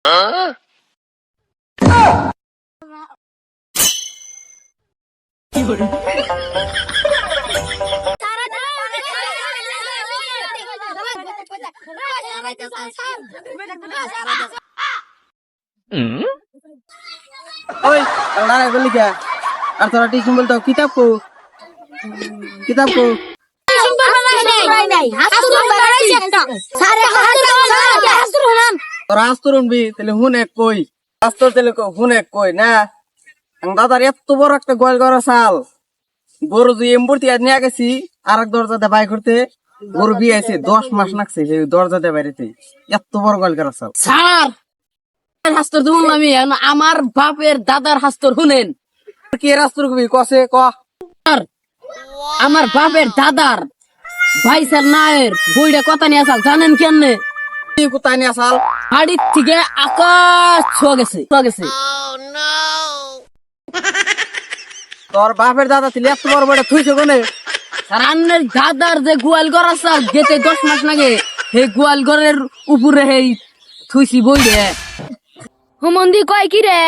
ওই নারায় বললি কে আর তোরা টিউশন বলতো কিতাব কো তোরা আস্তর উনবি তাহলে হুনে কই আস্তর তাহলে হুনে কই না দাদার এত বড় একটা গোয়াল করা চাল গরু যে এম্বুরতি আজ নিয়ে গেছি আর এক দরজাতে বাই করতে গরু বিয়েছে 10 মাস লাগছে সেই দরজাতে বাইরেতে এত বড় গোয়াল করা চাল স্যার হাস্তর দুন আমি আমার বাপের দাদার হাস্তর শুনেন কি রাস্তার কবি কসে ক স্যার আমার বাপের দাদার ভাই স্যার নায়ের বইটা কথা নিয়ে আসাল জানেন কেমনে কি কোথায় নিয়ে আসাল বাড়ির থেকে আকাশ ছোঁয়া গেছে তোর বাপের দাদা ছিল এত বড় বড় থুইছে কোনে স্যার আন্নের দাদার যে গোয়াল ঘর আছে গেতে 10 মাস লাগে সেই গোয়াল ঘরের উপরে সেই থুইছি বই রে হুমন্দি কয় কি রে